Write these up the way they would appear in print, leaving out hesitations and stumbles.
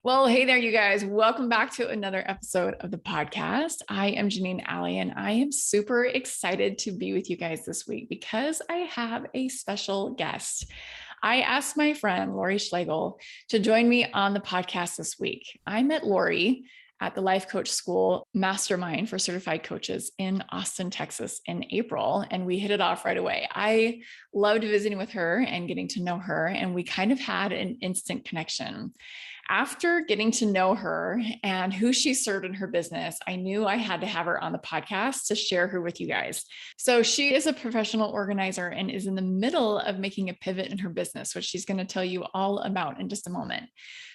Well, hey there, you guys. Welcome back to another episode of the podcast. I am Janine Alley, and I am super excited to be with you guys this week because I have a special guest. I asked my friend, Lori Schlegel, to join me on the podcast this week. I met Lori at the Life Coach School Mastermind for Certified Coaches in Austin, Texas in April, and we hit it off right away. I loved visiting with her and getting to know her, and we kind of had an instant connection. After getting to know her and who she served in her business, I knew I had to have her on the podcast to share her with you guys. So she is a professional organizer and is in the middle of making a pivot in her business, which she's going to tell you all about in just a moment.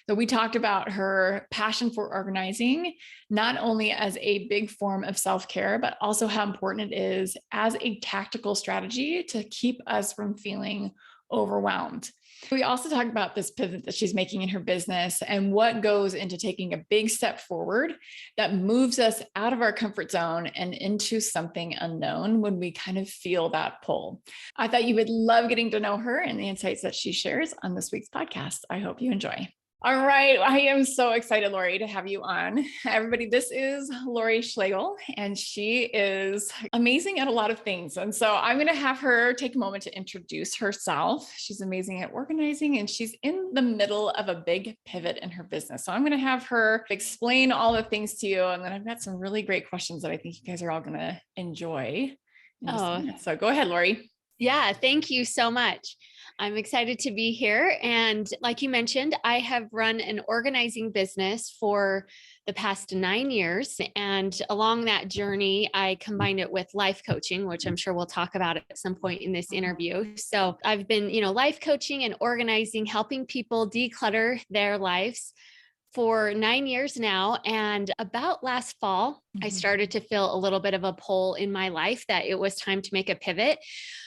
So we talked about her passion for organizing, not only as a big form of self-care, but also how important it is as a tactical strategy to keep us from feeling overwhelmed. We also talk about this pivot that she's making in her business and what goes into taking a big step forward that moves us out of our comfort zone and into something unknown when we kind of feel that pull. I thought you would love getting to know her and the insights that she shares on this week's podcast. I hope you enjoy. All right. I am so excited, Lori, to have you on. Everybody, this is Lori Schlegel, and she is amazing at a lot of things. And so I'm going to have her take a moment to introduce herself. She's amazing at organizing, and she's in the middle of a big pivot in her business. So I'm going to have her explain all the things to you. And then I've got some really great questions that I think you guys are all going to enjoy. So go ahead, Lori. Yeah, thank you so much. I'm excited to be here. And like you mentioned, I have run an organizing business for the past 9 years. And along that journey, I combined it with life coaching, which I'm sure we'll talk about at some point in this interview. So I've been, life coaching and organizing, helping people declutter their lives for 9 years now. And about last fall, I started to feel a little bit of a pull in my life that it was time to make a pivot.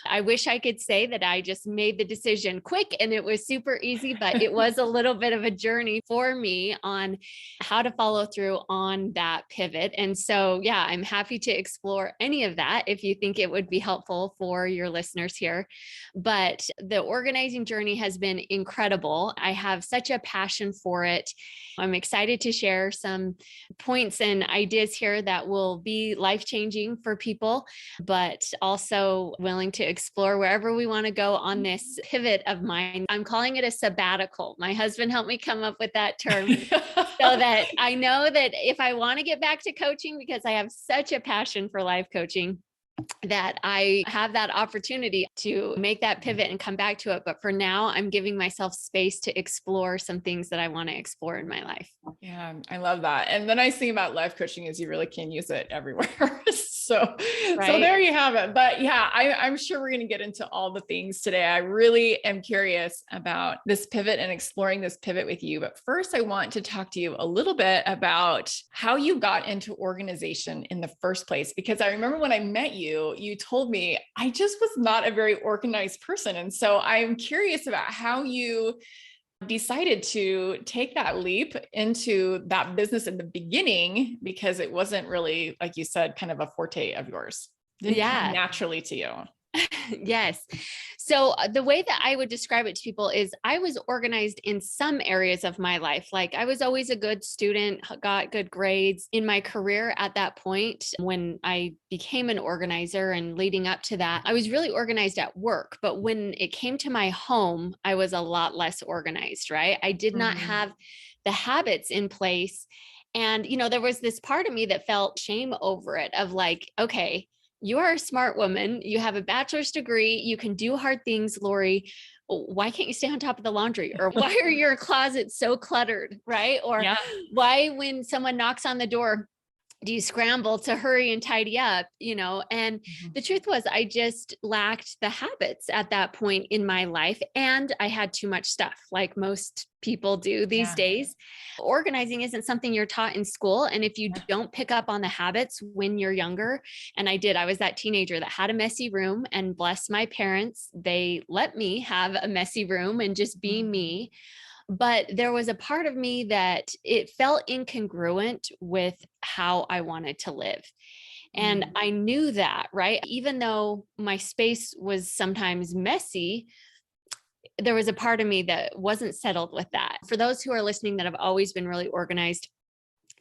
I wish I could say that I just made the decision quick and it was super easy, but it was a little bit of a journey for me on how to follow through on that pivot. And so, yeah, I'm happy to explore any of that if you think it would be helpful for your listeners here. But the organizing journey has been incredible. I have such a passion for it. I'm excited to share some points and ideas here that will be life-changing for people, but also willing to explore wherever we want to go on this pivot of mine. I'm calling it a sabbatical. My husband helped me come up with that term so that I know that if I want to get back to coaching, because I have such a passion for life coaching, that I have that opportunity to make that pivot and come back to it. But for now, I'm giving myself space to explore some things that I want to explore in my life. Yeah, I love that. And the nice thing about life coaching is you really can use it everywhere. So there you have it. But yeah, I'm sure we're going to get into all the things today. I really am curious about this pivot and exploring this pivot with you. But first, I want to talk to you a little bit about how you got into organization in the first place. Because I remember when I met you, you told me I just was not a very organized person. And so I'm curious about how you decided to take that leap into that business in the beginning, because it wasn't really, like you said, kind of a forte of yours. Didn't come naturally to you. Yes. So the way that I would describe it to people is I was organized in some areas of my life. Like I was always a good student, got good grades in my career at that point. When I became an organizer and leading up to that, I was really organized at work. But when it came to my home, I was a lot less organized, right? I did not have the habits in place. And, there was this part of me that felt shame over it of like, okay, you are a smart woman. You have a bachelor's degree. You can do hard things, Lori. Why can't you stay on top of the laundry? Or why are your closets so cluttered, right? Or why, when someone knocks on the door, do you scramble to hurry and tidy up, And the truth was, I just lacked the habits at that point in my life. And I had too much stuff, like most people do these days. Organizing isn't something you're taught in school. And if you don't pick up on the habits when you're younger, and I was that teenager that had a messy room, and bless my parents, they let me have a messy room and just be me. But there was a part of me that it felt incongruent with how I wanted to live. And I knew that, right? Even though my space was sometimes messy, there was a part of me that wasn't settled with that. For those who are listening that have always been really organized,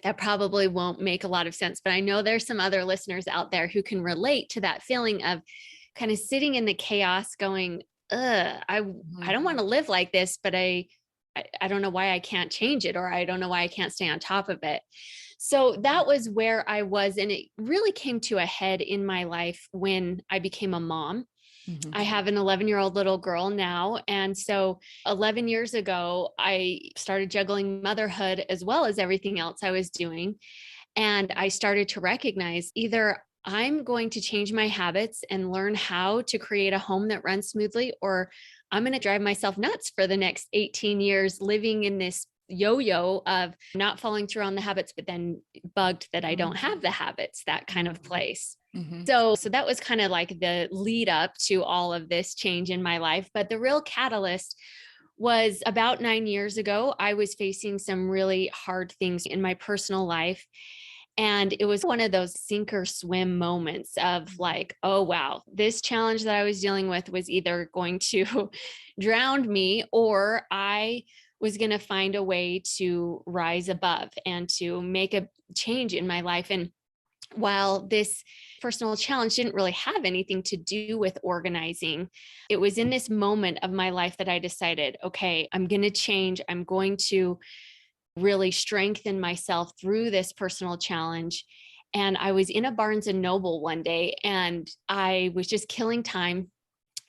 that probably won't make a lot of sense, but I know there's some other listeners out there who can relate to that feeling of kind of sitting in the chaos going, I don't want to live like this, but I don't know why I can't change it, or I don't know why I can't stay on top of it. So that was where I was. And it really came to a head in my life when I became a mom. I have an 11-year-old little girl now. And so 11 years ago, I started juggling motherhood as well as everything else I was doing. And I started to recognize either I'm going to change my habits and learn how to create a home that runs smoothly, or I'm going to drive myself nuts for the next 18 years living in this yo-yo of not following through on the habits, but then bugged that I don't have the habits, that kind of place. So that was kind of like the lead up to all of this change in my life. But the real catalyst was about 9 years ago. I was facing some really hard things in my personal life. And it was one of those sink or swim moments of like, oh, wow, this challenge that I was dealing with was either going to drown me, or I was going to find a way to rise above and to make a change in my life. And while this personal challenge didn't really have anything to do with organizing, it was in this moment of my life that I decided, okay, I'm going to change. I'm going to really strengthen myself through this personal challenge. And I was in a Barnes and Noble one day, and I was just killing time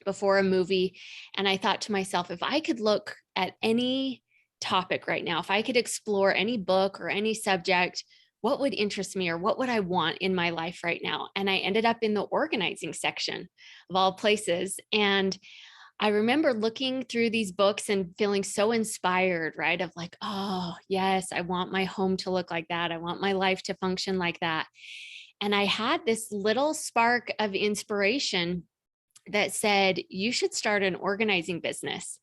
before a movie. And I thought to myself, if I could look at any topic right now, if I could explore any book or any subject, what would interest me or what would I want in my life right now? And I ended up in the organizing section of all places. And I remember looking through these books and feeling so inspired, right? Of like, oh, yes, I want my home to look like that. I want my life to function like that. And I had this little spark of inspiration that said, you should start an organizing business.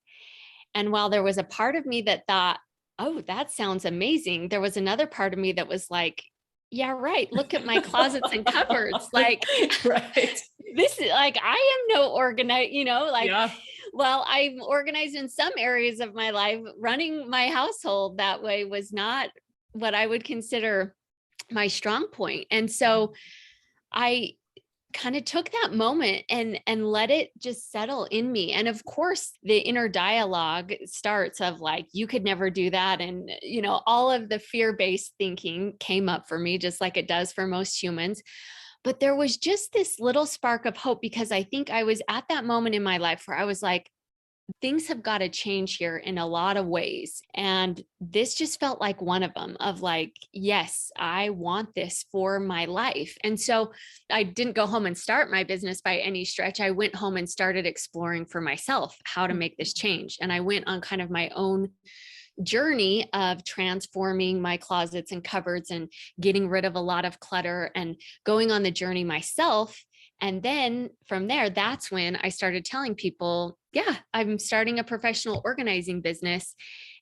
And while there was a part of me that thought, oh, that sounds amazing, there was another part of me that was like, yeah, right. Look at my closets and cupboards. Like, right. This is like, I am no organized, Yeah. well, I'm organized in some areas of my life. Running my household that way was not what I would consider my strong point. And so I kind of took that moment and let it just settle in me. And of course, the inner dialogue starts of like, you could never do that. And, all of the fear-based thinking came up for me, just like it does for most humans. But there was just this little spark of hope, because I think I was at that moment in my life where I was like, things have got to change here in a lot of ways. And this just felt like one of them, of like, yes, I want this for my life. And so I didn't go home and start my business by any stretch. I went home and started exploring for myself how to make this change. And I went on kind of my own journey of transforming my closets and cupboards and getting rid of a lot of clutter and going on the journey myself. And then from there, that's when I started telling people, yeah, I'm starting a professional organizing business.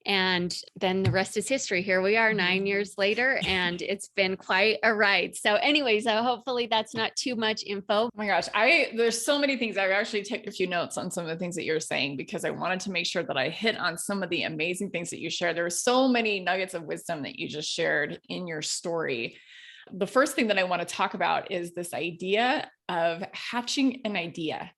And then the rest is history. Here we are 9 years later, and it's been quite a ride. So anyways, hopefully that's not too much info. Oh my gosh. There's so many things. I actually took a few notes on some of the things that you're saying, because I wanted to make sure that I hit on some of the amazing things that you shared. There were so many nuggets of wisdom that you just shared in your story. The first thing that I want to talk about is this idea of hatching an idea.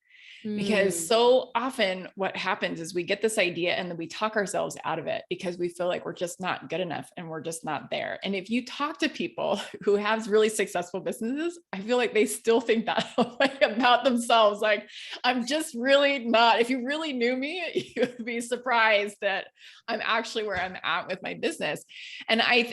Because so often what happens is we get this idea and then we talk ourselves out of it because we feel like we're just not good enough and we're just not there. And if you talk to people who have really successful businesses, I feel like they still think that way about themselves. Like, I'm just really not. If you really knew me, you would be surprised that I'm actually where I'm at with my business. And I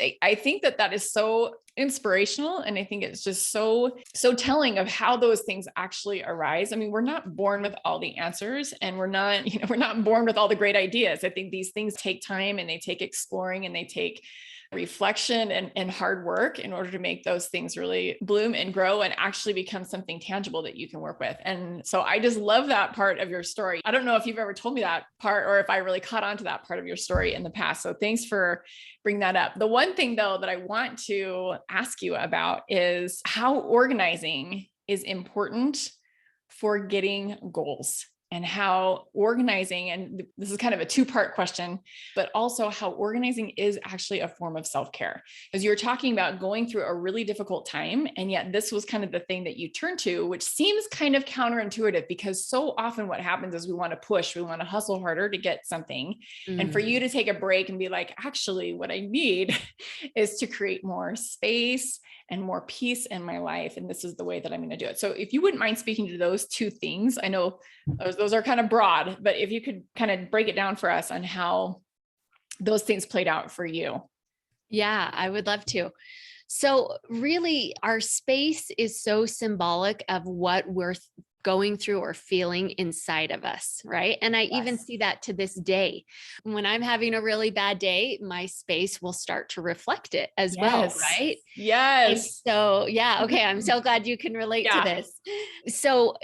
think that is so inspirational. And I think it's just so telling of how those things actually arise. I mean, we're not born with all the answers, and we're not born with all the great ideas. I think these things take time, and they take exploring, and they take reflection and hard work in order to make those things really bloom and grow and actually become something tangible that you can work with. And so I just love that part of your story. I don't know if you've ever told me that part, or if I really caught on to that part of your story in the past. So thanks for bringing that up. The one thing though that I want to ask you about is how organizing is important for getting goals and how organizing, and this is kind of a two-part question, but also how organizing is actually a form of self-care. As you were talking about going through a really difficult time, and yet this was kind of the thing that you turn to, which seems kind of counterintuitive, because so often what happens is we want to push, we want to hustle harder to get something. And for you to take a break and be like, actually, what I need is to create more space and more peace in my life. And this is the way that I'm going to do it. So if you wouldn't mind speaking to those two things, I know those are kind of broad, but if you could kind of break it down for us on how those things played out for you. Yeah, I would love to. So really, our space is so symbolic of what we're going through or feeling inside of us, right? And I even see that to this day. When I'm having a really bad day, my space will start to reflect it as well, right? And Yes. so, yeah, okay, I'm so glad you can relate to this. So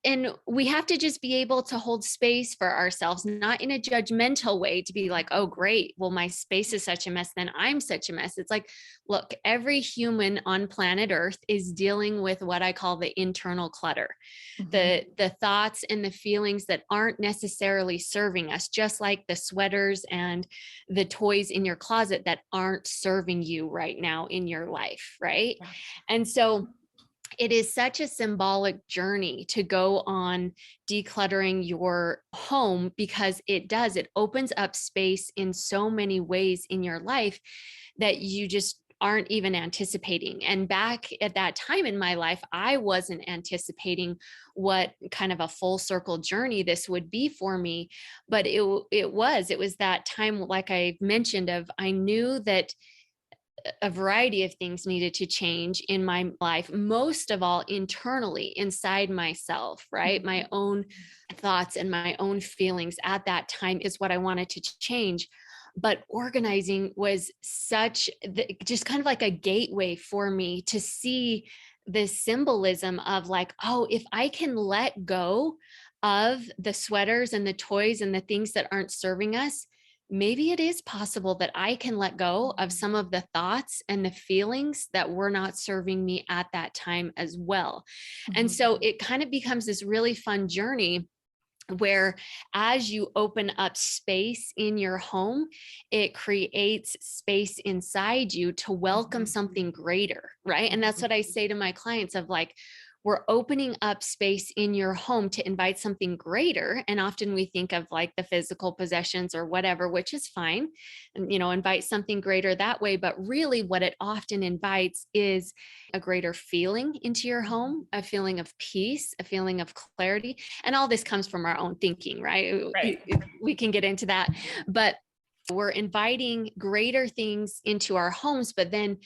and we have to just be able to hold space for ourselves, not in a judgmental way to be like, oh, great, well, my space is such a mess, then I'm such a mess. It's like, look, every human on planet Earth is dealing with what I call the internal clutter. The thoughts and the feelings that aren't necessarily serving us, just like the sweaters and the toys in your closet that aren't serving you right now in your life, right? Yeah. And so it is such a symbolic journey to go on decluttering your home, because it opens up space in so many ways in your life that you just aren't even anticipating. And back at that time in my life, I wasn't anticipating what kind of a full circle journey this would be for me. But it was that time, like I mentioned, of I knew that a variety of things needed to change in my life, most of all internally inside myself, right? My own thoughts and my own feelings at that time is what I wanted to change. But organizing was just kind of like a gateway for me to see this symbolism of like, oh, if I can let go of the sweaters and the toys and the things that aren't serving us, maybe it is possible that I can let go of some of the thoughts and the feelings that were not serving me at that time as well. And so it kind of becomes this really fun journey where as you open up space in your home, it creates space inside you to welcome something greater, right? And that's what I say to my clients of like, we're opening up space in your home to invite something greater. And often we think of like the physical possessions or whatever, which is fine, and, invite something greater that way. But really what it often invites is a greater feeling into your home, a feeling of peace, a feeling of clarity. And all this comes from our own thinking, right? We can get into that, but we're inviting greater things into our homes, but then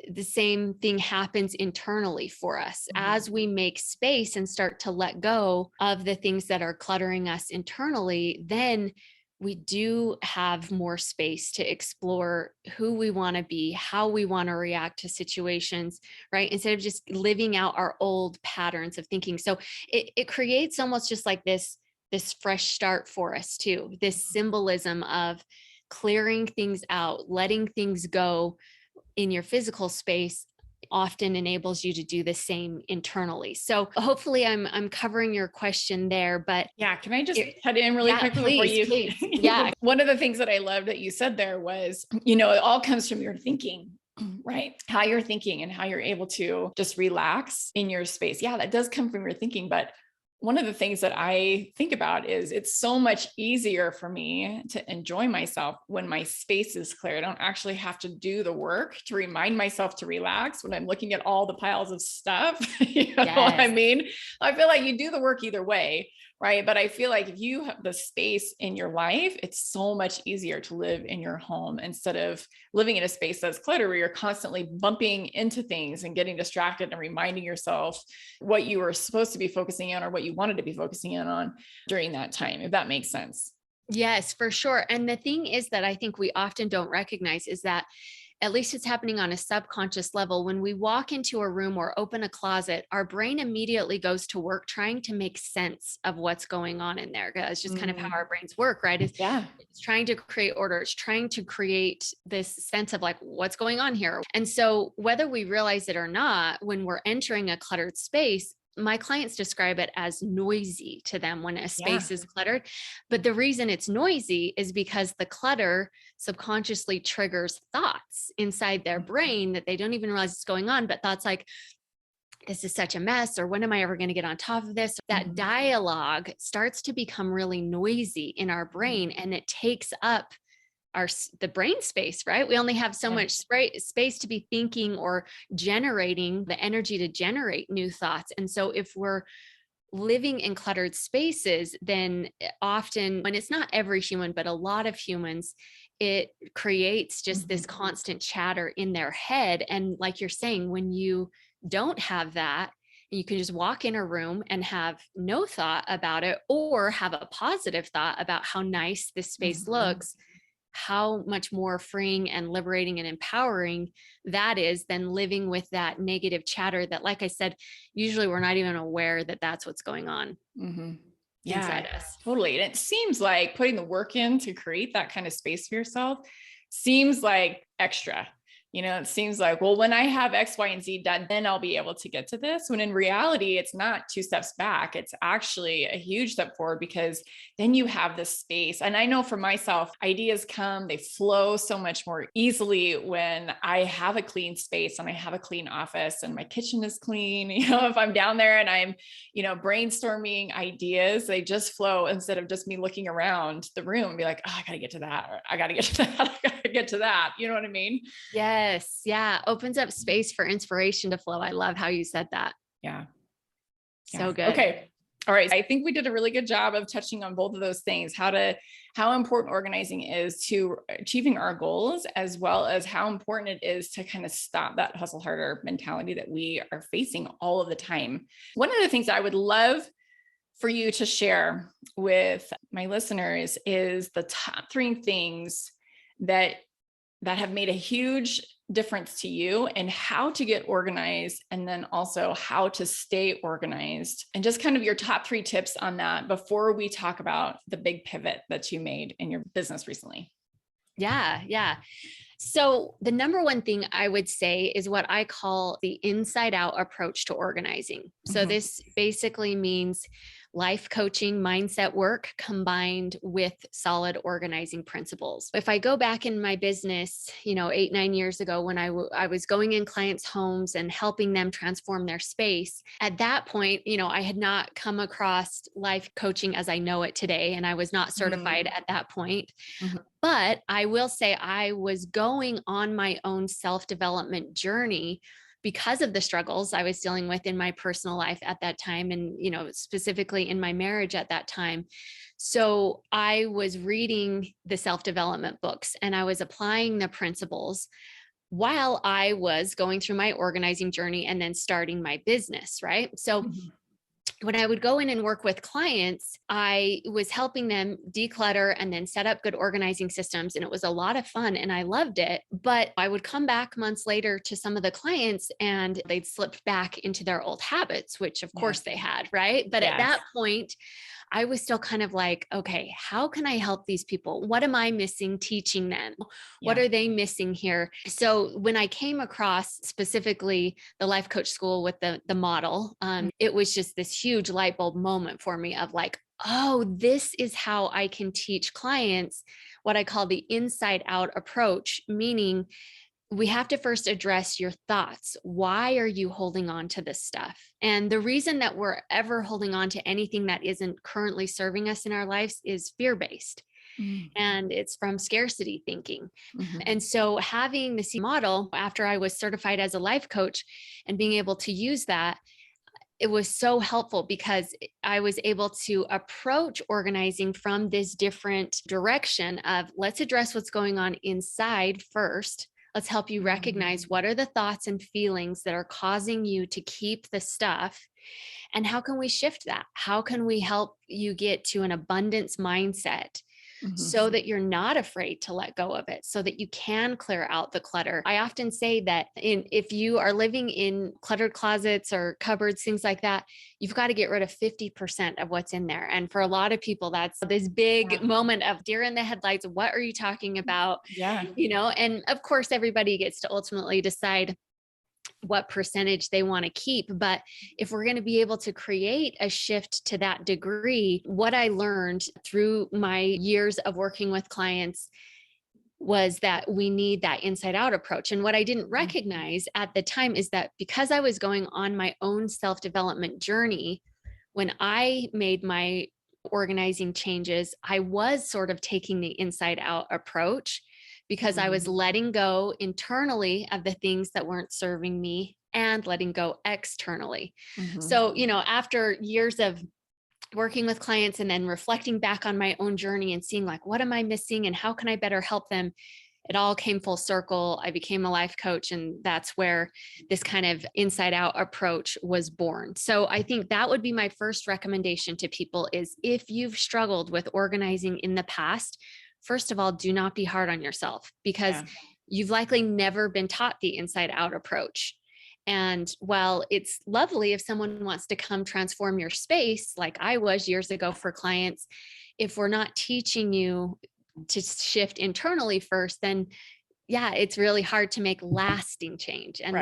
the same thing happens internally for us as we make space and start to let go of the things that are cluttering us internally. Then we do have more space to explore who we want to be, how we want to react to situations, right? Instead of just living out our old patterns of thinking. So it creates almost just like this fresh start for us too, this symbolism of clearing things out, letting things go in your physical space often enables you to do the same internally. So hopefully I'm covering your question there, but yeah, can I just cut in really quickly before you? Please. Yeah. One of the things that I loved that you said there was, it all comes from your thinking, right? How you're thinking and how you're able to just relax in your space. Yeah, that does come from your thinking, but one of the things that I think about is it's so much easier for me to enjoy myself when my space is clear. I don't actually have to do the work to remind myself to relax when I'm looking at all the piles of stuff. You know what I mean? I feel like you do the work either way, right? But I feel like if you have the space in your life, it's so much easier to live in your home instead of living in a space that's cluttered where you're constantly bumping into things and getting distracted and reminding yourself what you were supposed to be focusing on or what you wanted to be focusing in on during that time, if that makes sense. Yes, for sure. And the thing is that I think we often don't recognize is that at least it's happening on a subconscious level. When we walk into a room or open a closet, our brain immediately goes to work trying to make sense of what's going on in there. It's just kind of how our brains work, right? It's trying to create order. It's trying to create this sense of like, what's going on here? And so whether we realize it or not, when we're entering a cluttered space, my clients describe it as noisy to them when a Yeah. space is cluttered. But the reason it's noisy is because the clutter subconsciously triggers thoughts inside their brain that they don't even realize it's going on. But thoughts like, this is such a mess, or when am I ever going to get on top of this? That dialogue starts to become really noisy in our brain, and it takes up the brain space, right? We only have so much space to be thinking or generating the energy to generate new thoughts. And so if we're living in cluttered spaces, then often, when it's not every human, but a lot of humans, it creates just this constant chatter in their head. And like you're saying, when you don't have that, you can just walk in a room and have no thought about it, or have a positive thought about how nice this space looks, how much more freeing and liberating and empowering that is than living with that negative chatter that, like I said, usually we're not even aware that that's what's going on inside us. Totally. And it seems like putting the work in to create that kind of space for yourself seems like extra. It seems like, well, when I have X, Y, and Z done, then I'll be able to get to this. When in reality, it's not 2 steps back. It's actually a huge step forward, because then you have this space. And I know for myself, ideas come, they flow so much more easily when I have a clean space and I have a clean office and my kitchen is clean. If I'm down there and I'm, brainstorming ideas, they just flow, instead of just me looking around the room and be like, oh, I got to get to that, or I got to get to that, I got to get to that. You know what I mean? Yes. Yeah. Opens up space for inspiration to flow. I love how you said that. Yeah. So good. Okay. All right. I think we did a really good job of touching on both of those things, how important organizing is to achieving our goals, as well as how important it is to kind of stop that hustle harder mentality that we are facing all of the time. One of the things I would love for you to share with my listeners is the top 3 things that have made a huge difference to you, and how to get organized, and then also how to stay organized, and just kind of your top 3 tips on that before we talk about the big pivot that you made in your business recently. Yeah. Yeah. So the number one thing I would say is what I call the inside out approach to organizing. So this basically means life coaching mindset work combined with solid organizing principles. If I go back in my business, 8, 9 years ago, when I was going in clients' homes and helping them transform their space, at that point, I had not come across life coaching as I know it today. And I was not certified at that point. But I will say I was going on my own self-development journey because of the struggles I was dealing with in my personal life at that time, and, specifically in my marriage at that time. So I was reading the self-development books and I was applying the principles while I was going through my organizing journey and then starting my business, right? So when I would go in and work with clients, I was helping them declutter and then set up good organizing systems. And it was a lot of fun and I loved it. But I would come back months later to some of the clients and they'd slipped back into their old habits, which of course they had, right? But at that point, I was still kind of like, okay, how can I help these people? What am I missing teaching them? What are they missing here? So when I came across specifically the life coach school with the model, it was just this huge light bulb moment for me of like, oh, this is how I can teach clients what I call the inside out approach, meaning we have to first address your thoughts. Why are you holding on to this stuff? And the reason that we're ever holding on to anything that isn't currently serving us in our lives is fear-based. And it's from scarcity thinking. And so having the C model after I was certified as a life coach and being able to use that, it was so helpful because I was able to approach organizing from this different direction of let's address what's going on inside first. Let's help you recognize what are the thoughts and feelings that are causing you to keep the stuff, and how can we shift that? How can we help you get to an abundance mindset so that you're not afraid to let go of it, so that you can clear out the clutter? I often say that if you are living in cluttered closets or cupboards, things like that, you've got to get rid of 50% of what's in there. And for a lot of people, that's this big moment of deer in the headlights. What are you talking about? And of course, everybody gets to ultimately decide what percentage they want to keep. But if we're going to be able to create a shift to that degree, what I learned through my years of working with clients was that we need that inside out approach. And what I didn't recognize at the time is that because I was going on my own self-development journey, when I made my organizing changes, I was sort of taking the inside out approach because I was letting go internally of the things that weren't serving me and letting go externally. So, after years of working with clients and then reflecting back on my own journey and seeing like, what am I missing and how can I better help them? It all came full circle. I became a life coach, and that's where this kind of inside out approach was born. So I think that would be my first recommendation to people is if you've struggled with organizing in the past, first of all, do not be hard on yourself because you've likely never been taught the inside out approach. And while it's lovely if someone wants to come transform your space, like I was years ago for clients, if we're not teaching you to shift internally first, then it's really hard to make lasting change. And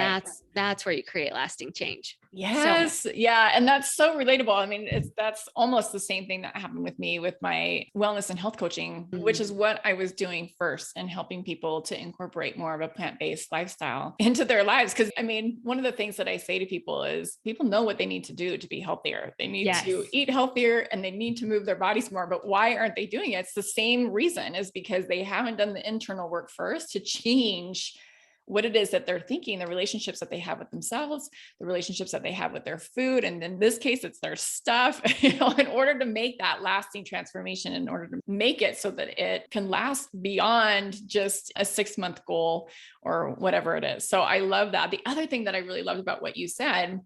that's where you create lasting change. Yes. Yeah. And that's so relatable. I mean, that's almost the same thing that happened with me with my wellness and health coaching, which is what I was doing first and helping people to incorporate more of a plant-based lifestyle into their lives. Cause I mean, one of the things that I say to people is people know what they need to do to be healthier. They need to eat healthier and they need to move their bodies more, but why aren't they doing it? It's the same reason, is because they haven't done the internal work first to change what it is that they're thinking, the relationships that they have with themselves, the relationships that they have with their food. And in this case, it's their stuff, in order to make that lasting transformation, in order to make it so that it can last beyond just a 6-month goal or whatever it is. So I love that. The other thing that I really loved about what you said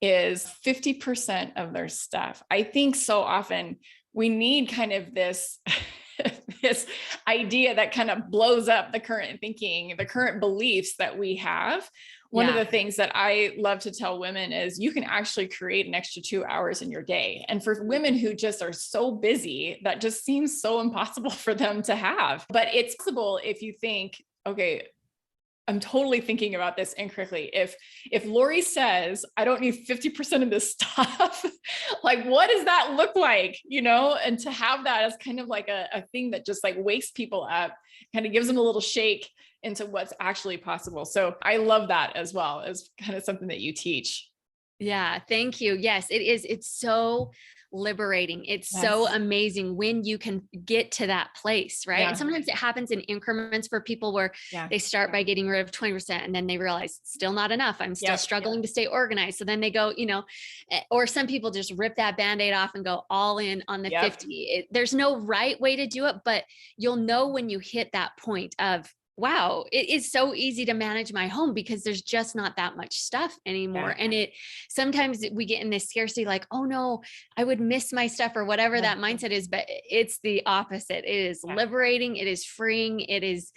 is 50% of their stuff. I think so often we need kind of this this idea that kind of blows up the current thinking, the current beliefs that we have. One of the things that I love to tell women is you can actually create an extra 2 hours in your day. And for women who just are so busy, that just seems so impossible for them to have. But it's possible if you think, okay, I'm totally thinking about this incorrectly. If Lori says, I don't need 50% of this stuff, like, what does that look like? And to have that as kind of like a thing that just like wakes people up, kind of gives them a little shake into what's actually possible. So I love that as well as kind of something that you teach. Yeah. Thank you. Yes, it is. It's so liberating. It's so amazing when you can get to that place, right? And sometimes it happens in increments for people where they start by getting rid of 20% and then they realize still not enough. I'm still struggling to stay organized. So then they go, or some people just rip that Band-Aid off and go all in on the 50. There's no right way to do it, but you'll know when you hit that point of, wow, it is so easy to manage my home because there's just not that much stuff anymore. And sometimes we get in this scarcity, like, oh no, I would miss my stuff or whatever that mindset is, but it's the opposite. It is liberating. It is freeing. It is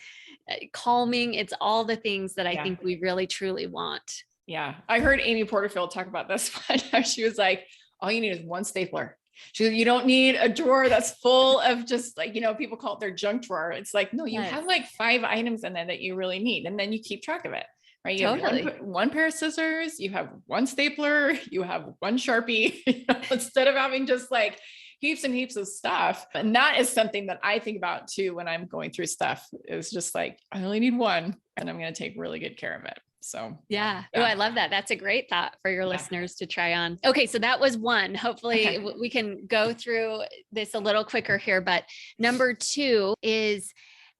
calming. It's all the things that I think we really, truly want. Yeah. I heard Amy Porterfield talk about this one time. She was like, all you need is one stapler. You don't need a drawer that's full of just like, people call it their junk drawer. It's like, no, you have like 5 items in there that you really need. And then you keep track of it, right? You have one pair of scissors, you have one stapler, you have one Sharpie, instead of having just like heaps and heaps of stuff. And that is something that I think about too, when I'm going through stuff, is just like, I only need one and I'm going to take really good care of it. So Oh, I love that. That's a great thought for your listeners to try on. Okay. So that was one. Hopefully we can go through this a little quicker here, but number 2 is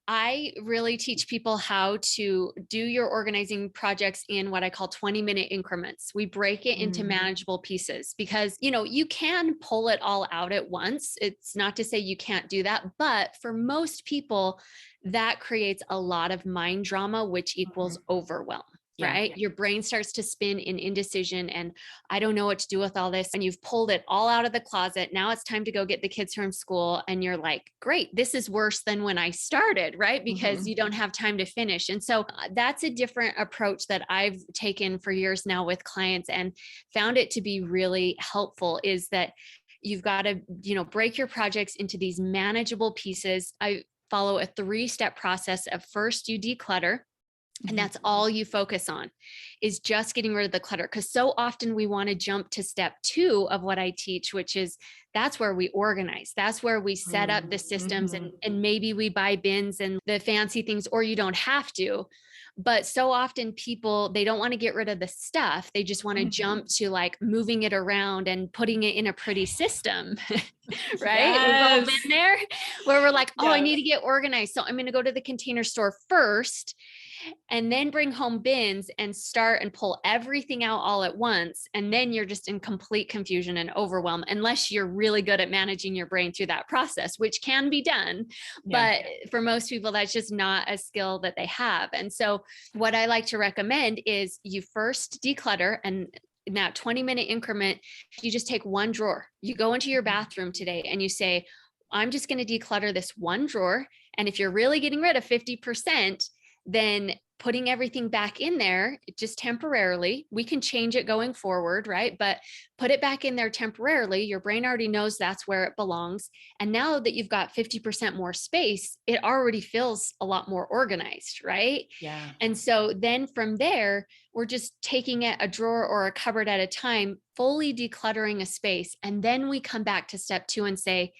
I really teach people how to do your organizing projects in what I call 20-minute increments. We break it into manageable pieces because, you can pull it all out at once. It's not to say you can't do that, but for most people, that creates a lot of mind drama, which equals overwhelm. Right? Your brain starts to spin in indecision and I don't know what to do with all this. And you've pulled it all out of the closet. Now it's time to go get the kids from school. And you're like, great, this is worse than when I started, right? Because you don't have time to finish. And so that's a different approach that I've taken for years now with clients and found it to be really helpful, is that you've got to, break your projects into these manageable pieces. I follow a 3-step process of first you declutter. And that's all you focus on, is just getting rid of the clutter. Because so often we want to jump to step 2 of what I teach, which is that's where we organize. That's where we set up the systems, and maybe we buy bins and the fancy things, or you don't have to. But so often people, they don't want to get rid of the stuff. They just want to jump to like moving it around and putting it in a pretty system. Right? Yes. We've all been there where we're like, oh, I need to get organized. So I'm going to go to the Container Store first, and then bring home bins and start and pull everything out all at once. And then you're just in complete confusion and overwhelm, unless you're really good at managing your brain through that process, which can be done. But for most people, that's just not a skill that they have. And so what I like to recommend is you first declutter, and in that 20-minute increment, you just take one drawer. You go into your bathroom today and you say, I'm just going to declutter this one drawer. And if you're really getting rid of 50%, then putting everything back in there just temporarily. We can change it going forward, right? But put it back in there temporarily. Your brain already knows that's where it belongs. And now that you've got 50% more space, it already feels a lot more organized, right? Yeah. And so then from there, we're just taking it a drawer or a cupboard at a time, fully decluttering a space. And then we come back to step 2 and say,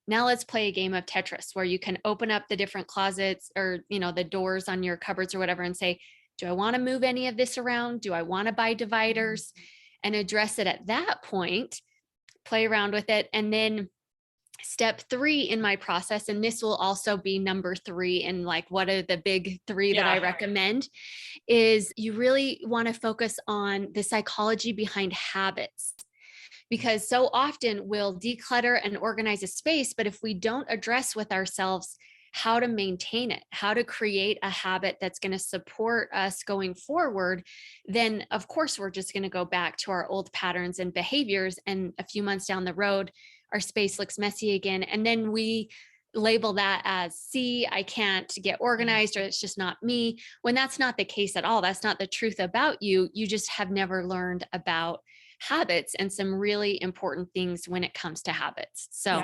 now let's play a game of Tetris, where you can open up the different closets or, the doors on your cupboards or whatever and say, do I want to move any of this around? Do I want to buy dividers? And address it at that point, play around with it. And then step 3 in my process, and this will also be number 3 in like, what are the big 3 that I recommend, is you really want to focus on the psychology behind habits. Because so often we'll declutter and organize a space, but if we don't address with ourselves how to maintain it, how to create a habit that's going to support us going forward, then of course we're just going to go back to our old patterns and behaviors. And a few months down the road, our space looks messy again. And then we label that as, see, I can't get organized, or it's just not me, when that's not the case at all. That's not the truth about you. You just have never learned about habits and some really important things when it comes to habits. So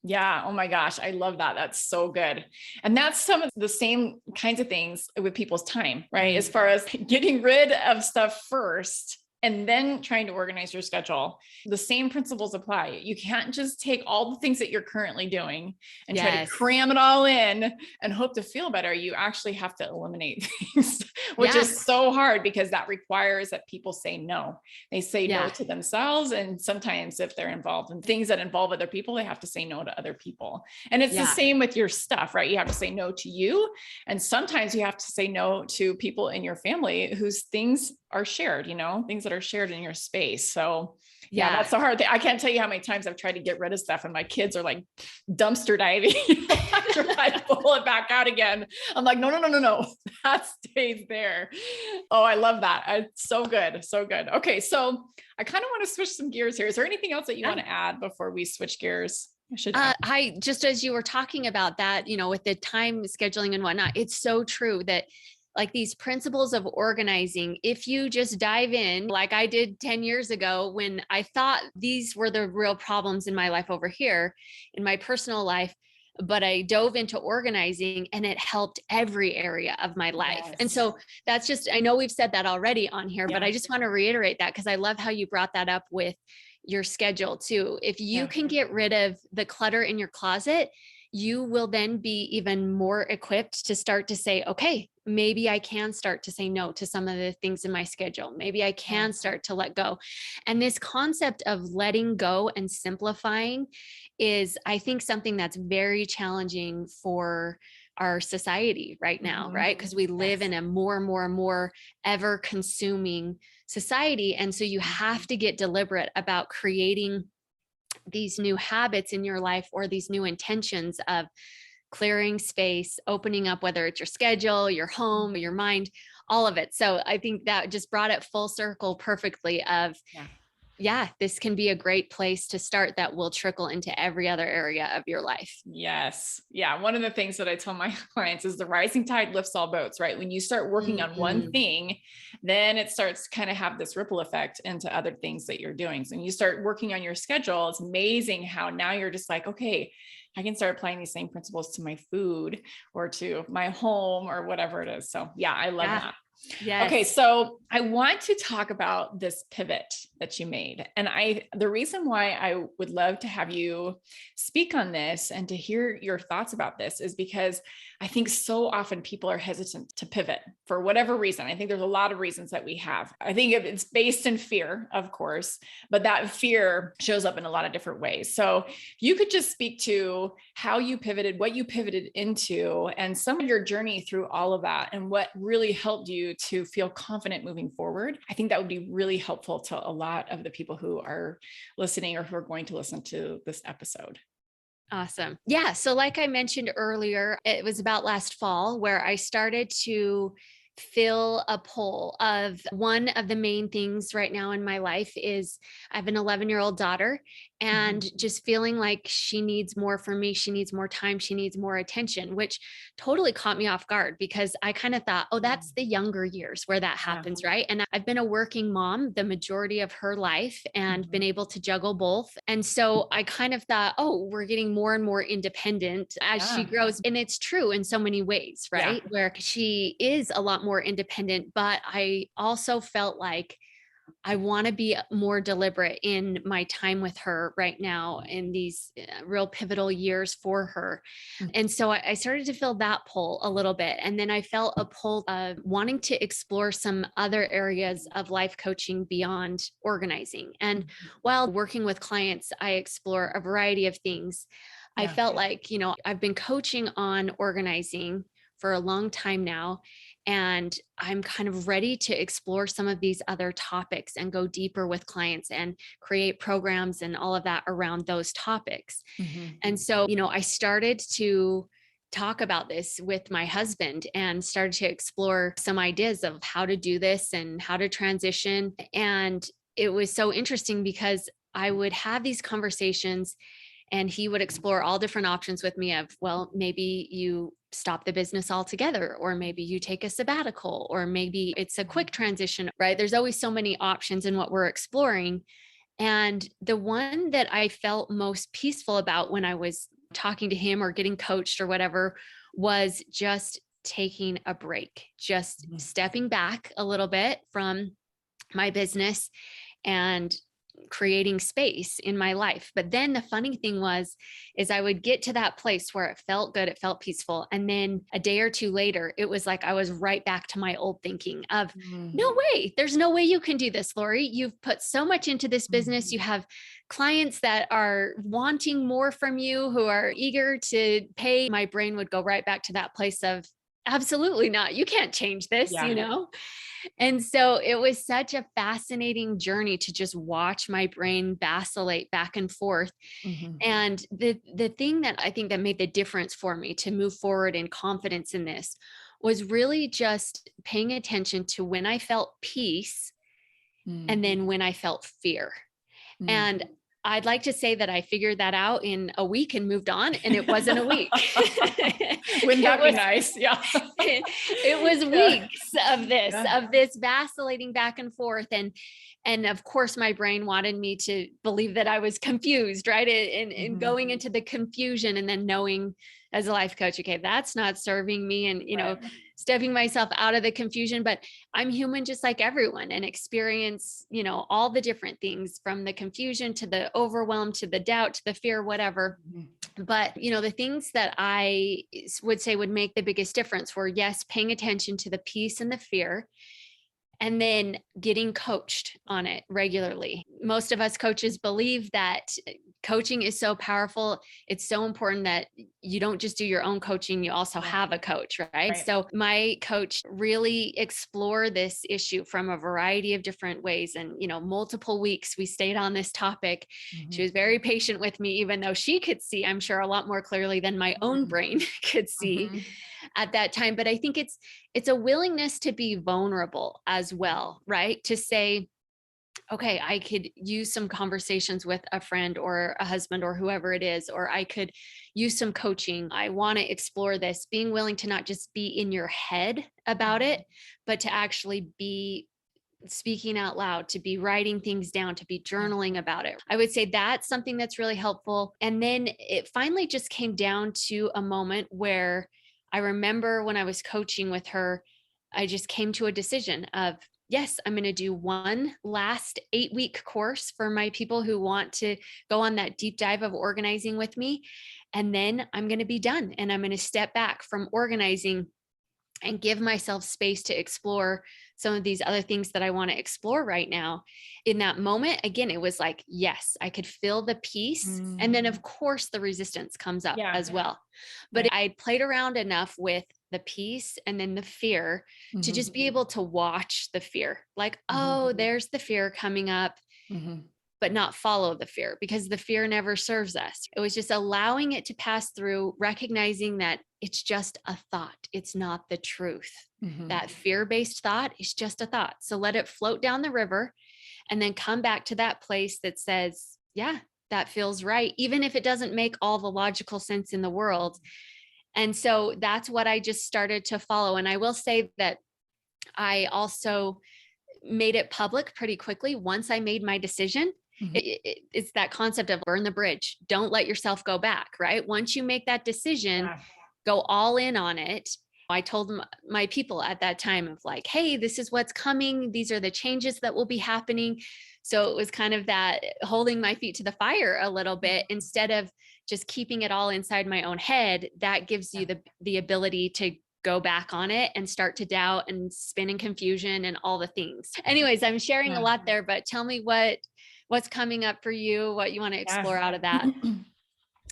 yeah. Oh my gosh. I love that. That's so good. And that's some of the same kinds of things with people's time, right? As far as getting rid of stuff first and then trying to organize your schedule. The same principles apply. You can't just take all the things that you're currently doing and try to cram it all in and hope to feel better. You actually have to eliminate things, which is so hard, because that requires that people say no. They say no to themselves. And sometimes if they're involved in things that involve other people, they have to say no to other people. And it's the same with your stuff, right? You have to say no to you. And sometimes you have to say no to people in your family whose things are shared, things that are shared in your space. So that's the hard thing. I can't tell you how many times I've tried to get rid of stuff and my kids are like dumpster diving. I try to pull it back out again. I'm like, no, that stays there. Oh, I love that. It's so good. So good. Okay. So I kind of want to switch some gears here. Is there anything else that you want to add before we switch gears? I just, as you were talking about that, with the time scheduling and whatnot, it's so true that like these principles of organizing, if you just dive in, like I did 10 years ago, when I thought these were the real problems in my life over here in my personal life, but I dove into organizing and it helped every area of my life. And so that's just, I know we've said that already on here, but I just want to reiterate that, because I love how you brought that up with your schedule too. If you can get rid of the clutter in your closet, you will then be even more equipped to start to say, okay, maybe I can start to say no to some of the things in my schedule. Maybe I can start to let go. And this concept of letting go and simplifying is, I think, something that's very challenging for our society right now, right? Because we live in a more and more ever consuming society. And so you have to get deliberate about creating these new habits in your life, or these new intentions of clearing space, opening up, whether it's your schedule, your home, your mind, all of it. So I think that just brought it full circle perfectly of, this can be a great place to start that will trickle into every other area of your life. Yes. Yeah. One of the things that I tell my clients is the rising tide lifts all boats, right? When you start working on one thing, then it starts to kind of have this ripple effect into other things that you're doing. So when you start working on your schedule, it's amazing how now you're just like, okay, I can start applying these same principles to my food or to my home or whatever it is. So yeah, I love that. Okay, Yes. so I want to talk about this pivot that you made. And the reason why I would love to have you speak on this and to hear your thoughts about this is because I think so often people are hesitant to pivot for whatever reason. I think there's a lot of reasons that we have. I think it's based in fear, of course, but that fear shows up in a lot of different ways. So if you could just speak to how you pivoted, what you pivoted into, and some of your journey through all of that and what really helped you to feel confident moving forward. I think that would be really helpful to a lot of the people who are listening or who are going to listen to this episode. Awesome. Yeah. So, like I mentioned earlier, it was about last fall where I started to feel a pull of one of the main things right now in my life is I have an 11-year-old daughter and just feeling like she needs more from me. She needs more time. She needs more attention, which totally caught me off guard because I kind of thought, oh, that's the younger years where that happens, right? And I've been a working mom the majority of her life and been able to juggle both. And so I kind of thought, oh, we're getting more and more independent as she grows. And it's true in so many ways, right? Where she is a lot more independent, but I also felt like I want to be more deliberate in my time with her right now in these real pivotal years for her. And so I started to feel that pull a little bit. And then I felt a pull of wanting to explore some other areas of life coaching beyond organizing. And while working with clients, I explore a variety of things. I felt like, I've been coaching on organizing for a long time now. And I'm kind of ready to explore some of these other topics and go deeper with clients and create programs and all of that around those topics. And so, I started to talk about this with my husband and started to explore some ideas of how to do this and how to transition. And it was so interesting because I would have these conversations and he would explore all different options with me of, well, maybe you stop the business altogether, or maybe you take a sabbatical, or maybe it's a quick transition, right? There's always so many options in what we're exploring. And the one that I felt most peaceful about when I was talking to him or getting coached or whatever was just taking a break, just stepping back a little bit from my business and creating space in my life. But then the funny thing is I would get to that place where it felt good, it felt peaceful. And then a day or two later, it was like I was right back to my old thinking of, no way, there's no way you can do this, Lori. You've put so much into this business. You have clients that are wanting more from you, who are eager to pay. My brain would go right back to that place of, absolutely not. You can't change this, And so it was such a fascinating journey to just watch my brain vacillate back and forth. And the thing that I think that made the difference for me to move forward in confidence in this was really just paying attention to when I felt peace and then when I felt fear. And I'd like to say that I figured that out in a week and moved on, and it wasn't a week. Wouldn't that be nice? Yeah. It was weeks of this vacillating back and forth. And of course, my brain wanted me to believe that I was confused, right? And going into the confusion and then knowing as a life coach, okay, that's not serving me. And, stepping myself out of the confusion, but I'm human just like everyone and experience, all the different things from the confusion to the overwhelm, to the doubt, to the fear, whatever. But, the things that I would say would make the biggest difference were, yes, paying attention to the peace and the fear, and then getting coached on it regularly. Most of us coaches believe that coaching is so powerful. It's so important that you don't just do your own coaching, you also have a coach, right? So my coach really explored this issue from a variety of different ways. And, multiple weeks we stayed on this topic. She was very patient with me, even though she could see, I'm sure, a lot more clearly than my own brain could see at that time. But I think it's a willingness to be vulnerable as well, right? To say, okay, I could use some conversations with a friend or a husband or whoever it is, or I could use some coaching. I want to explore this, being willing to not just be in your head about it, but to actually be speaking out loud, to be writing things down, to be journaling about it. I would say that's something that's really helpful. And then it finally just came down to a moment where I remember when I was coaching with her, I just came to a decision of, yes, I'm going to do one last 8-week course for my people who want to go on that deep dive of organizing with me. And then I'm going to be done. And I'm going to step back from organizing and give myself space to explore some of these other things that I want to explore right now. In that moment, again, it was like, yes, I could feel the peace. And then of course the resistance comes up as well. But I played around enough with the peace and then the fear to just be able to watch the fear. Like, oh, there's the fear coming up. But not follow the fear, because the fear never serves us. It was just allowing it to pass through, recognizing that it's just a thought. It's not the truth. That fear-based thought is just a thought. So let it float down the river and then come back to that place that says, yeah, that feels right. Even if it doesn't make all the logical sense in the world. And so that's what I just started to follow. And I will say that I also made it public pretty quickly once I made my decision. It's that concept of burn the bridge. Don't let yourself go back, right? Once you make that decision, go all in on it. I told my people at that time of like, hey, this is what's coming. These are the changes that will be happening. So it was kind of that holding my feet to the fire a little bit instead of just keeping it all inside my own head. That gives you the ability to go back on it and start to doubt and spin in confusion and all the things. Anyways, I'm sharing a lot there, but tell me what's coming up for you, what you want to explore out of that.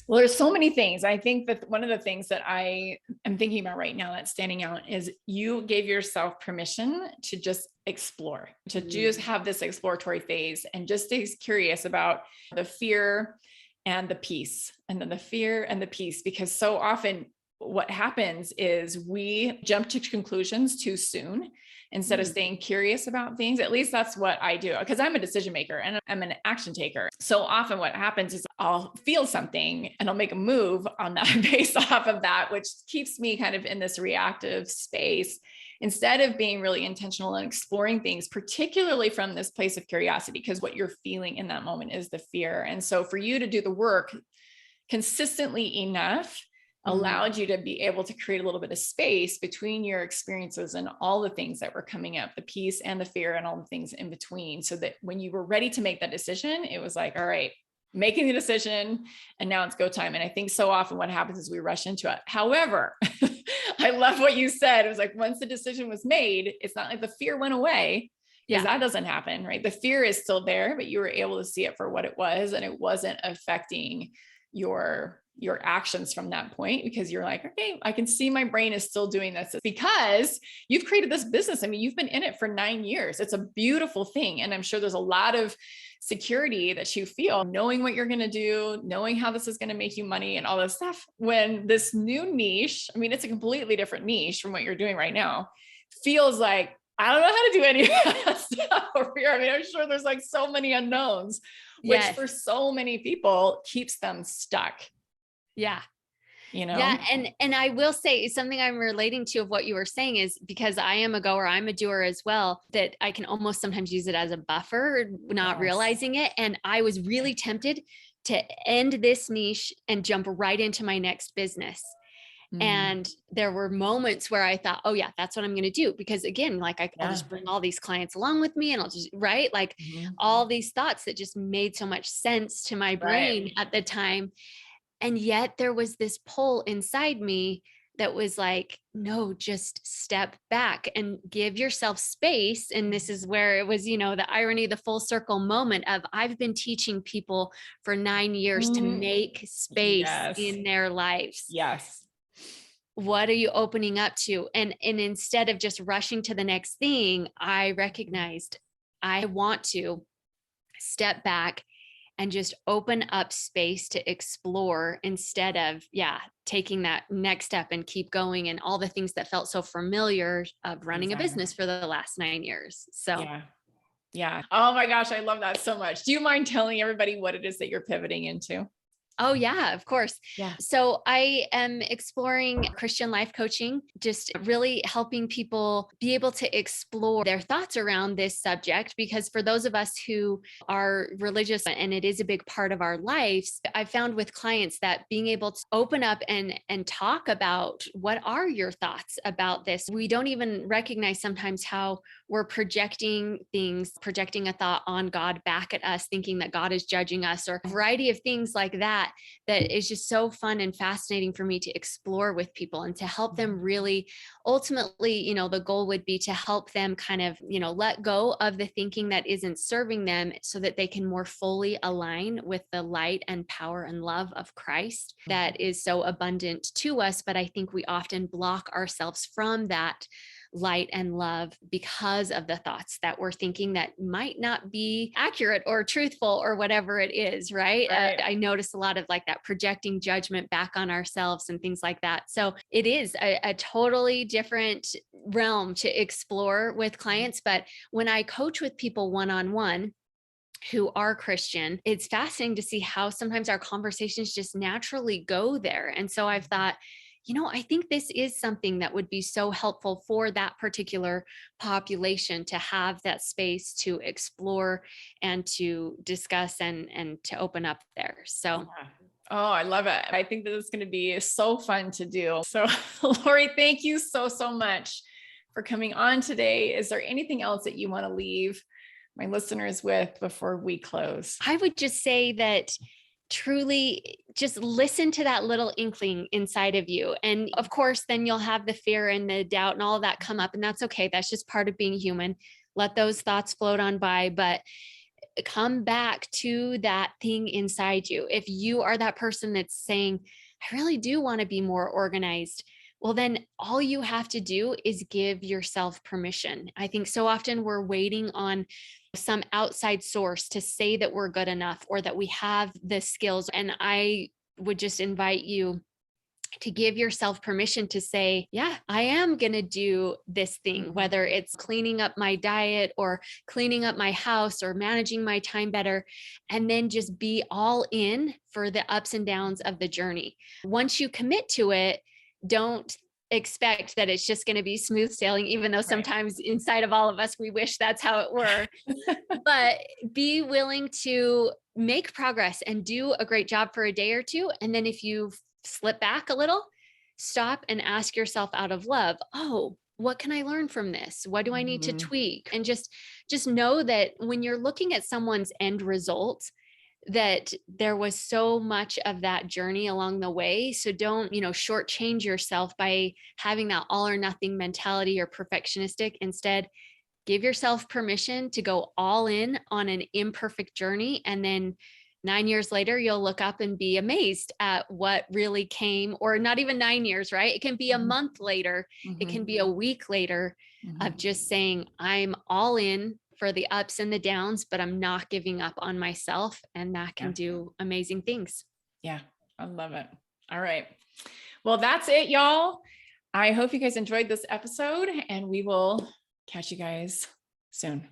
Well, there's so many things. I think that one of the things that I am thinking about right now that's standing out is you gave yourself permission to just explore, to just have this exploratory phase and just stay curious about the fear and the peace, and then the fear and the peace, because so often what happens is we jump to conclusions too soon instead of staying curious about things. At least that's what I do, because I'm a decision maker and I'm an action taker. So often what happens is I'll feel something and I'll make a move on that based off of that, which keeps me kind of in this reactive space instead of being really intentional and exploring things, particularly from this place of curiosity, because what you're feeling in that moment is the fear. And so for you to do the work consistently enough allowed you to be able to create a little bit of space between your experiences and all the things that were coming up, the peace and the fear and all the things in between. So that when you were ready to make that decision, it was like, all right, making the decision and now it's go time. And I think so often what happens is we rush into it. However, I love what you said. It was like, once the decision was made, it's not like the fear went away, because that doesn't happen, right? The fear is still there, but you were able to see it for what it was. And it wasn't affecting your actions from that point, because you're like, okay, I can see my brain is still doing this because you've created this business. I mean, you've been in it for 9 years. It's a beautiful thing. And I'm sure there's a lot of security that you feel knowing what you're going to do, knowing how this is going to make you money and all this stuff. When this new niche, I mean, it's a completely different niche from what you're doing right now, feels like, I don't know how to do any of that stuff over here. I mean, I'm sure there's like so many unknowns, which for so many people keeps them stuck. Yeah. You know? Yeah. And I will say something I'm relating to of what you were saying is because I am a goer, I'm a doer as well, that I can almost sometimes use it as a buffer, not realizing it. And I was really tempted to end this niche and jump right into my next business. And there were moments where I thought, oh yeah, that's what I'm going to do. Because again, like I'll just bring all these clients along with me and I'll just, right. Like all these thoughts that just made so much sense to my brain at the time. And yet there was this pull inside me that was like, no, just step back and give yourself space. And this is where it was, the irony, the full circle moment of I've been teaching people for 9 years to make space in their lives. Yes. What are you opening up to? And instead of just rushing to the next thing, I recognized I want to step back and just open up space to explore instead of, taking that next step and keep going and all the things that felt so familiar of running a business for the last 9 years. So yeah. Oh my gosh, I love that so much. Do you mind telling everybody what it is that you're pivoting into? Oh, yeah, of course. Yeah. So I am exploring Christian life coaching, just really helping people be able to explore their thoughts around this subject. Because for those of us who are religious and it is a big part of our lives, I found with clients that being able to open up and talk about what are your thoughts about this. We don't even recognize sometimes how we're projecting things, projecting a thought on God back at us, thinking that God is judging us, or a variety of things like that, that is just so fun and fascinating for me to explore with people and to help them really ultimately, the goal would be to help them kind of, let go of the thinking that isn't serving them so that they can more fully align with the light and power and love of Christ that is so abundant to us. But I think we often block ourselves from that light and love because of the thoughts that we're thinking that might not be accurate or truthful or whatever it is, right? I notice a lot of like that projecting judgment back on ourselves and things like that. So it is a totally different realm to explore with clients. But when I coach with people one-on-one who are Christian, it's fascinating to see how sometimes our conversations just naturally go there. And so I've thought, I think this is something that would be so helpful for that particular population to have that space to explore and to discuss and to open up there. So yeah. Oh, I love it. I think that it's going to be so fun to do. So Lori, thank you so, so much for coming on today. Is there anything else that you want to leave my listeners with before we close? I would just say that truly just listen to that little inkling inside of you. And of course, then you'll have the fear and the doubt and all of that come up. And that's okay. That's just part of being human. Let those thoughts float on by, but come back to that thing inside you. If you are that person that's saying, I really do want to be more organized, well, then all you have to do is give yourself permission. I think so often we're waiting on some outside source to say that we're good enough or that we have the skills. And I would just invite you to give yourself permission to say, yeah, I am going to do this thing, whether it's cleaning up my diet or cleaning up my house or managing my time better, and then just be all in for the ups and downs of the journey. Once you commit to it, don't expect that it's just going to be smooth sailing, even though sometimes inside of all of us, we wish that's how it were. But be willing to make progress and do a great job for a day or two. And then if you slip back a little, stop and ask yourself out of love, oh, what can I learn from this? What do I need to tweak? And just know that when you're looking at someone's end result, that there was so much of that journey along the way. So don't, shortchange yourself by having that all or nothing mentality or perfectionistic. Instead, give yourself permission to go all in on an imperfect journey. And then 9 years later, you'll look up and be amazed at what really came, or not even 9 years, right? It can be a month later. It can be a week later of just saying, I'm all in for the ups and the downs, but I'm not giving up on myself. And that can do amazing things. Yeah, I love it. All right. Well, that's it, y'all. I hope you guys enjoyed this episode, and we will catch you guys soon.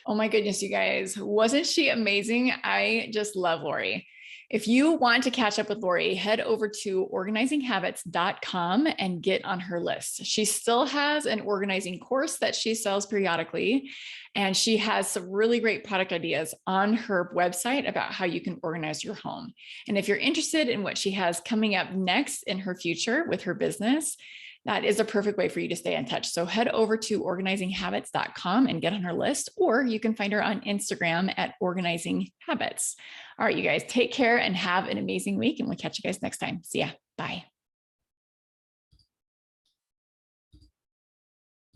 Oh my goodness, you guys, wasn't she amazing? I just love Lori. If you want to catch up with Lori, head over to organizinghabits.com and get on her list. She still has an organizing course that she sells periodically, and she has some really great product ideas on her website about how you can organize your home. And if you're interested in what she has coming up next in her future with her business, that is a perfect way for you to stay in touch. So head over to organizinghabits.com and get on her list, or you can find her on Instagram at organizinghabits. All right, you guys, take care and have an amazing week, and we'll catch you guys next time. See ya. Bye.